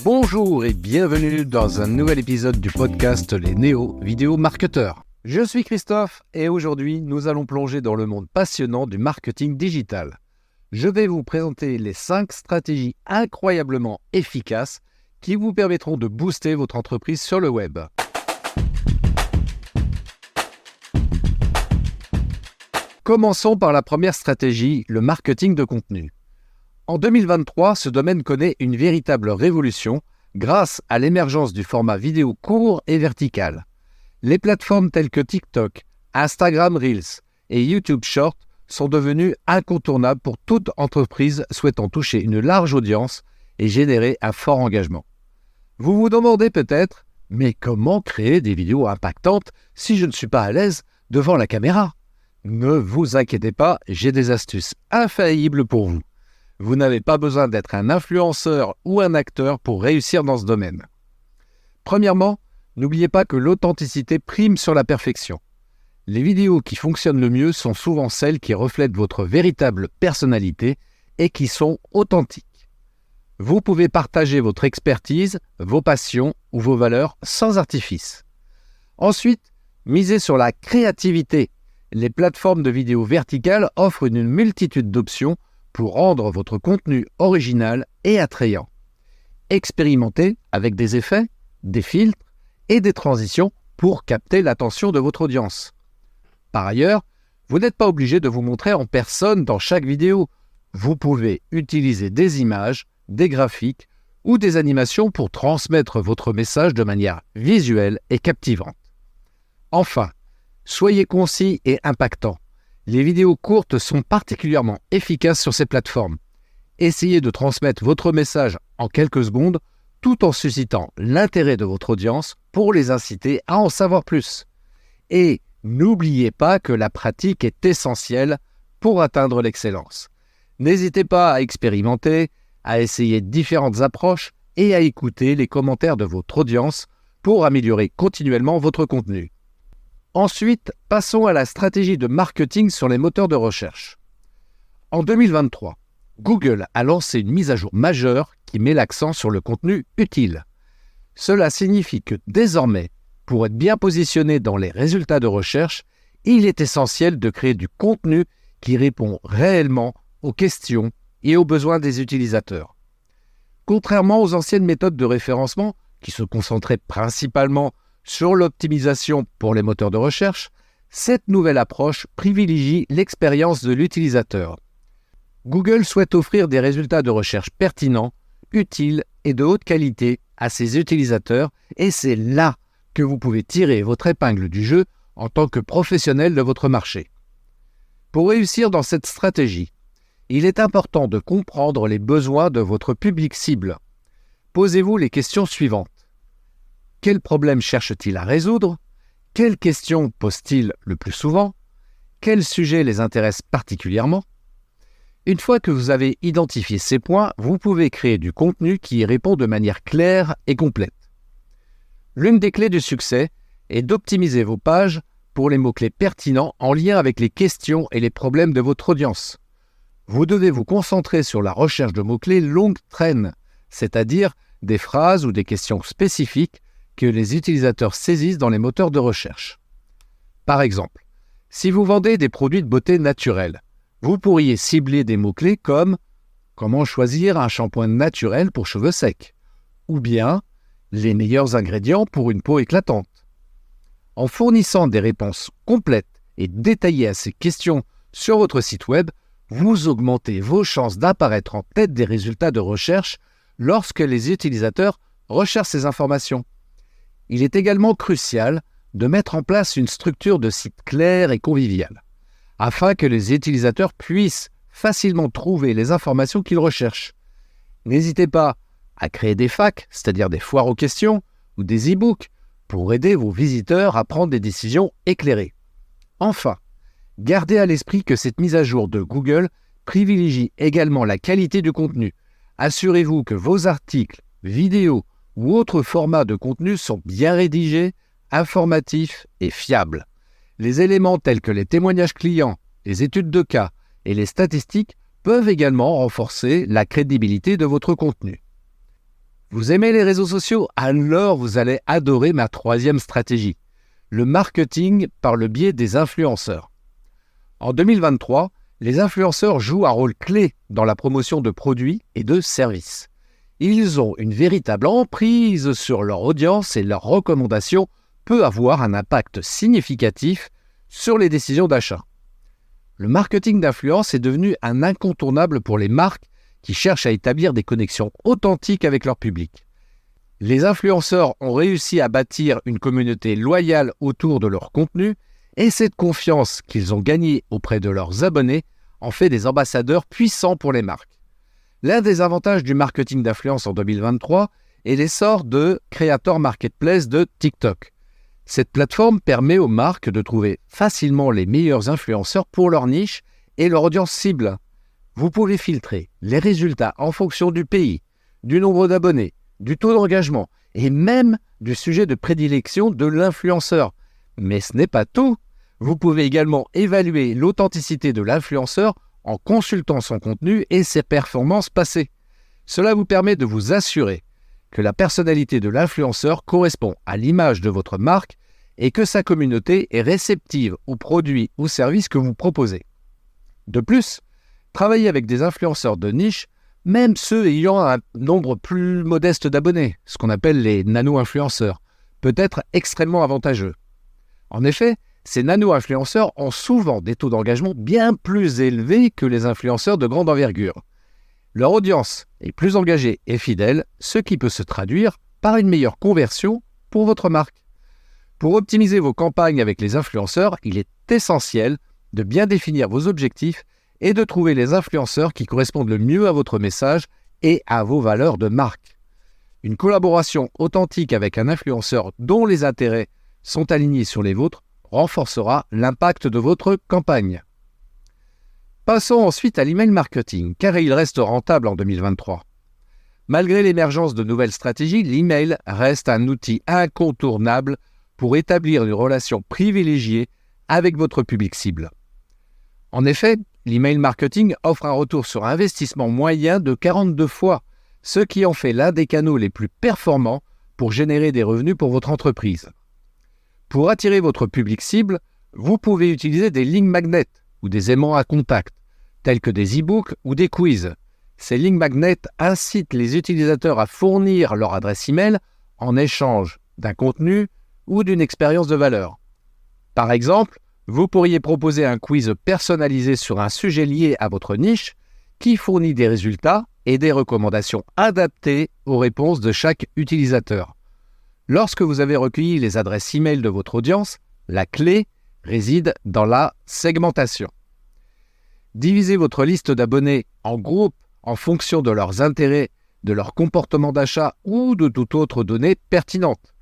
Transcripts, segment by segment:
Bonjour et bienvenue dans un nouvel épisode du podcast Les Néo Vidéo Marketeurs. Je suis Christophe et aujourd'hui nous allons plonger dans le monde passionnant du marketing digital. Je vais vous présenter les 5 stratégies incroyablement efficaces qui vous permettront de booster votre entreprise sur le web. Commençons par la première stratégie, le marketing de contenu. En 2023, ce domaine connaît une véritable révolution grâce à l'émergence du format vidéo court et vertical. Les plateformes telles que TikTok, Instagram Reels et YouTube Short sont devenues incontournables pour toute entreprise souhaitant toucher une large audience et générer un fort engagement. Vous vous demandez peut-être, mais comment créer des vidéos impactantes si je ne suis pas à l'aise devant la caméra ? Ne vous inquiétez pas, j'ai des astuces infaillibles pour vous. Vous n'avez pas besoin d'être un influenceur ou un acteur pour réussir dans ce domaine. Premièrement, n'oubliez pas que l'authenticité prime sur la perfection. Les vidéos qui fonctionnent le mieux sont souvent celles qui reflètent votre véritable personnalité et qui sont authentiques. Vous pouvez partager votre expertise, vos passions ou vos valeurs sans artifice. Ensuite, misez sur la créativité. Les plateformes de vidéos verticales offrent une multitude d'options pour rendre votre contenu original et attrayant. Expérimentez avec des effets, des filtres et des transitions pour capter l'attention de votre audience. Par ailleurs, vous n'êtes pas obligé de vous montrer en personne dans chaque vidéo. Vous pouvez utiliser des images, des graphiques ou des animations pour transmettre votre message de manière visuelle et captivante. Enfin, soyez concis et impactant. Les vidéos courtes sont particulièrement efficaces sur ces plateformes. Essayez de transmettre votre message en quelques secondes tout en suscitant l'intérêt de votre audience pour les inciter à en savoir plus. Et n'oubliez pas que la pratique est essentielle pour atteindre l'excellence. N'hésitez pas à expérimenter, à essayer différentes approches et à écouter les commentaires de votre audience pour améliorer continuellement votre contenu. Ensuite, passons à la stratégie de marketing sur les moteurs de recherche. En 2023, Google a lancé une mise à jour majeure qui met l'accent sur le contenu utile. Cela signifie que désormais, pour être bien positionné dans les résultats de recherche, il est essentiel de créer du contenu qui répond réellement aux questions et aux besoins des utilisateurs. Contrairement aux anciennes méthodes de référencement, qui se concentraient principalement sur l'optimisation pour les moteurs de recherche, cette nouvelle approche privilégie l'expérience de l'utilisateur. Google souhaite offrir des résultats de recherche pertinents, utiles et de haute qualité à ses utilisateurs et c'est là que vous pouvez tirer votre épingle du jeu en tant que professionnel de votre marché. Pour réussir dans cette stratégie, il est important de comprendre les besoins de votre public cible. Posez-vous les questions suivantes. Quels problèmes cherche-t-il à résoudre ? Quelles questions pose-t-il le plus souvent ? Quels sujets les intéressent particulièrement ? Une fois que vous avez identifié ces points, vous pouvez créer du contenu qui y répond de manière claire et complète. L'une des clés du succès est d'optimiser vos pages pour les mots-clés pertinents en lien avec les questions et les problèmes de votre audience. Vous devez vous concentrer sur la recherche de mots-clés longue traîne, c'est-à-dire des phrases ou des questions spécifiques que les utilisateurs saisissent dans les moteurs de recherche. Par exemple, si vous vendez des produits de beauté naturelle, vous pourriez cibler des mots-clés comme « Comment choisir un shampoing naturel pour cheveux secs ?» ou bien « Les meilleurs ingrédients pour une peau éclatante ». En fournissant des réponses complètes et détaillées à ces questions sur votre site web, vous augmentez vos chances d'apparaître en tête des résultats de recherche lorsque les utilisateurs recherchent ces informations. Il est également crucial de mettre en place une structure de site claire et conviviale, afin que les utilisateurs puissent facilement trouver les informations qu'ils recherchent. N'hésitez pas à créer des FAQ, c'est-à-dire des foires aux questions, ou des e-books, pour aider vos visiteurs à prendre des décisions éclairées. Enfin, gardez à l'esprit que cette mise à jour de Google privilégie également la qualité du contenu. Assurez-vous que vos articles, vidéos, ou autres formats de contenu sont bien rédigés, informatifs et fiables. Les éléments tels que les témoignages clients, les études de cas et les statistiques peuvent également renforcer la crédibilité de votre contenu. Vous aimez les réseaux sociaux? Alors vous allez adorer ma troisième stratégie, le marketing par le biais des influenceurs. En 2023, les influenceurs jouent un rôle clé dans la promotion de produits et de services. Ils ont une véritable emprise sur leur audience et leurs recommandations peuvent avoir un impact significatif sur les décisions d'achat. Le marketing d'influence est devenu un incontournable pour les marques qui cherchent à établir des connexions authentiques avec leur public. Les influenceurs ont réussi à bâtir une communauté loyale autour de leur contenu et cette confiance qu'ils ont gagnée auprès de leurs abonnés en fait des ambassadeurs puissants pour les marques. L'un des avantages du marketing d'influence en 2023 est l'essor de Creator Marketplace de TikTok. Cette plateforme permet aux marques de trouver facilement les meilleurs influenceurs pour leur niche et leur audience cible. Vous pouvez filtrer les résultats en fonction du pays, du nombre d'abonnés, du taux d'engagement et même du sujet de prédilection de l'influenceur. Mais ce n'est pas tout. Vous pouvez également évaluer l'authenticité de l'influenceur en consultant son contenu et ses performances passées. Cela vous permet de vous assurer que la personnalité de l'influenceur correspond à l'image de votre marque et que sa communauté est réceptive aux produits ou services que vous proposez. De plus, travailler avec des influenceurs de niche, même ceux ayant un nombre plus modeste d'abonnés, ce qu'on appelle les nano-influenceurs, peut être extrêmement avantageux. En effet, ces nano-influenceurs ont souvent des taux d'engagement bien plus élevés que les influenceurs de grande envergure. Leur audience est plus engagée et fidèle, ce qui peut se traduire par une meilleure conversion pour votre marque. Pour optimiser vos campagnes avec les influenceurs, il est essentiel de bien définir vos objectifs et de trouver les influenceurs qui correspondent le mieux à votre message et à vos valeurs de marque. Une collaboration authentique avec un influenceur dont les intérêts sont alignés sur les vôtres renforcera l'impact de votre campagne. Passons ensuite à l'email marketing, car il reste rentable en 2023. Malgré l'émergence de nouvelles stratégies, l'email reste un outil incontournable pour établir une relation privilégiée avec votre public cible. En effet, l'email marketing offre un retour sur investissement moyen de 42 fois, ce qui en fait l'un des canaux les plus performants pour générer des revenus pour votre entreprise. Pour attirer votre public cible, vous pouvez utiliser des lignes magnets ou des aimants à contact, tels que des e-books ou des quiz. Ces lignes magnets incitent les utilisateurs à fournir leur adresse email en échange d'un contenu ou d'une expérience de valeur. Par exemple, vous pourriez proposer un quiz personnalisé sur un sujet lié à votre niche qui fournit des résultats et des recommandations adaptées aux réponses de chaque utilisateur. Lorsque vous avez recueilli les adresses email de votre audience, la clé réside dans la segmentation. Divisez votre liste d'abonnés en groupes en fonction de leurs intérêts, de leur comportement d'achat ou de toute autre donnée pertinente.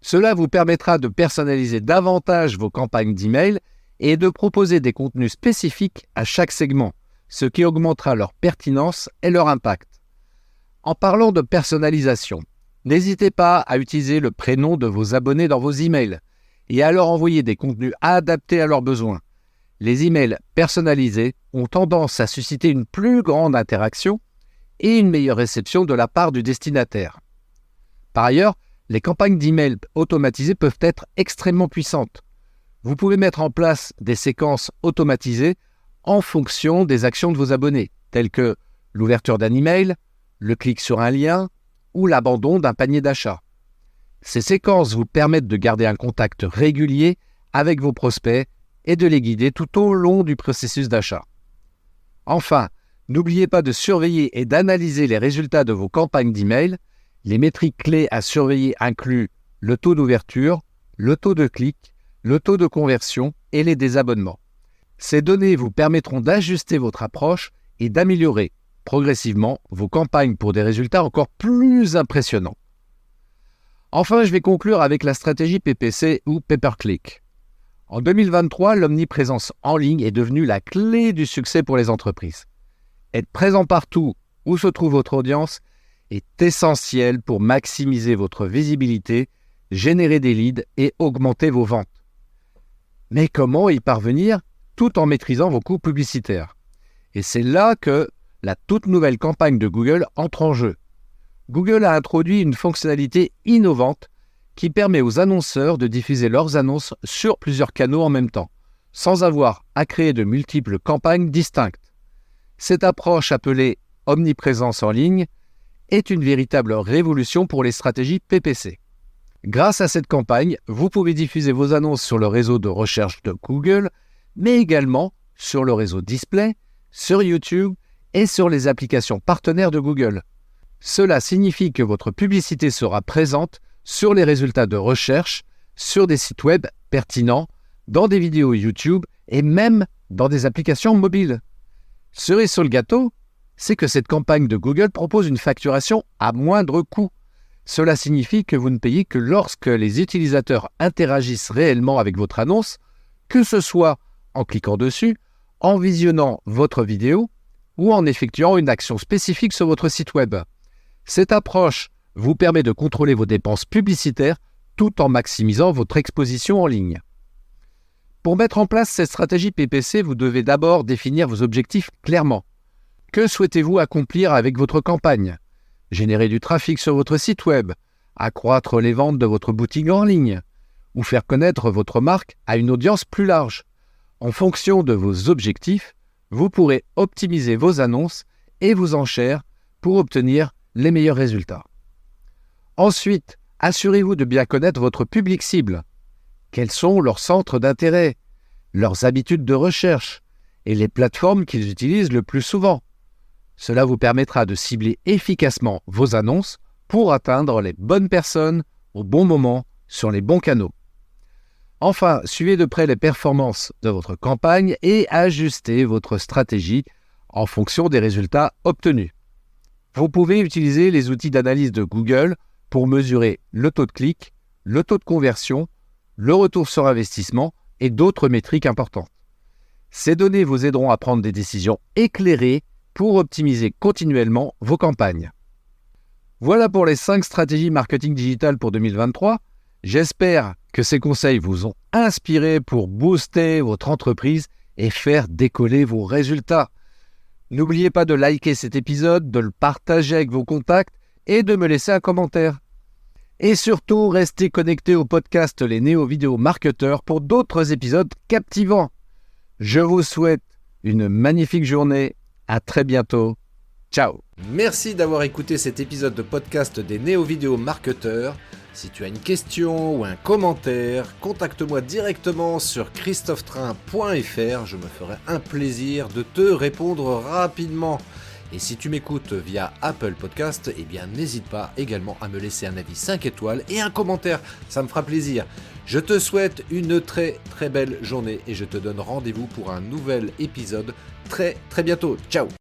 Cela vous permettra de personnaliser davantage vos campagnes d'email et de proposer des contenus spécifiques à chaque segment, ce qui augmentera leur pertinence et leur impact. En parlant de personnalisation, n'hésitez pas à utiliser le prénom de vos abonnés dans vos emails et à leur envoyer des contenus adaptés à leurs besoins. Les emails personnalisés ont tendance à susciter une plus grande interaction et une meilleure réception de la part du destinataire. Par ailleurs, les campagnes d'emails automatisées peuvent être extrêmement puissantes. Vous pouvez mettre en place des séquences automatisées en fonction des actions de vos abonnés, telles que l'ouverture d'un email, le clic sur un lien ou l'abandon d'un panier d'achat. Ces séquences vous permettent de garder un contact régulier avec vos prospects et de les guider tout au long du processus d'achat. Enfin, n'oubliez pas de surveiller et d'analyser les résultats de vos campagnes d'email. Les métriques clés à surveiller incluent le taux d'ouverture, le taux de clic, le taux de conversion et les désabonnements. Ces données vous permettront d'ajuster votre approche et d'améliorer progressivement vos campagnes pour des résultats encore plus impressionnants. Enfin, je vais conclure avec la stratégie PPC ou Pay-per-click. En 2023, l'omniprésence en ligne est devenue la clé du succès pour les entreprises. Être présent partout où se trouve votre audience est essentiel pour maximiser votre visibilité, générer des leads et augmenter vos ventes. Mais comment y parvenir tout en maîtrisant vos coûts publicitaires? Et c'est là que la toute nouvelle campagne de Google entre en jeu. Google a introduit une fonctionnalité innovante qui permet aux annonceurs de diffuser leurs annonces sur plusieurs canaux en même temps, sans avoir à créer de multiples campagnes distinctes. Cette approche appelée omniprésence en ligne est une véritable révolution pour les stratégies PPC. Grâce à cette campagne, vous pouvez diffuser vos annonces sur le réseau de recherche de Google, mais également sur le réseau Display, sur YouTube et sur les applications partenaires de Google. Cela signifie que votre publicité sera présente sur les résultats de recherche, sur des sites web pertinents, dans des vidéos YouTube et même dans des applications mobiles. Cerise sur le gâteau, c'est que cette campagne de Google propose une facturation à moindre coût. Cela signifie que vous ne payez que lorsque les utilisateurs interagissent réellement avec votre annonce, que ce soit en cliquant dessus, en visionnant votre vidéo ou en effectuant une action spécifique sur votre site web. Cette approche vous permet de contrôler vos dépenses publicitaires tout en maximisant votre exposition en ligne. Pour mettre en place cette stratégie PPC, vous devez d'abord définir vos objectifs clairement. Que souhaitez-vous accomplir avec votre campagne ? Générer du trafic sur votre site web, accroître les ventes de votre boutique en ligne, ou faire connaître votre marque à une audience plus large. En fonction de vos objectifs, vous pourrez optimiser vos annonces et vos enchères pour obtenir les meilleurs résultats. Ensuite, assurez-vous de bien connaître votre public cible. Quels sont leurs centres d'intérêt, leurs habitudes de recherche et les plateformes qu'ils utilisent le plus souvent. Cela vous permettra de cibler efficacement vos annonces pour atteindre les bonnes personnes au bon moment sur les bons canaux. Enfin, suivez de près les performances de votre campagne et ajustez votre stratégie en fonction des résultats obtenus. Vous pouvez utiliser les outils d'analyse de Google pour mesurer le taux de clic, le taux de conversion, le retour sur investissement et d'autres métriques importantes. Ces données vous aideront à prendre des décisions éclairées pour optimiser continuellement vos campagnes. Voilà pour les 5 stratégies marketing digital pour 2023. J'espère que ces conseils vous ont inspiré pour booster votre entreprise et faire décoller vos résultats. N'oubliez pas de liker cet épisode, de le partager avec vos contacts et de me laisser un commentaire. Et surtout, restez connectés au podcast Les Néo-Vidéo Marketeurs pour d'autres épisodes captivants. Je vous souhaite une magnifique journée. À très bientôt. Ciao. Merci d'avoir écouté cet épisode de podcast des Néo-Vidéo Marketeurs. Si tu as une question ou un commentaire, contacte-moi directement sur christophetrain.fr. Je me ferai un plaisir de te répondre rapidement. Et si tu m'écoutes via Apple Podcast, eh bien n'hésite pas également à me laisser un avis 5 étoiles et un commentaire, ça me fera plaisir. Je te souhaite une très très belle journée et je te donne rendez-vous pour un nouvel épisode très très bientôt. Ciao.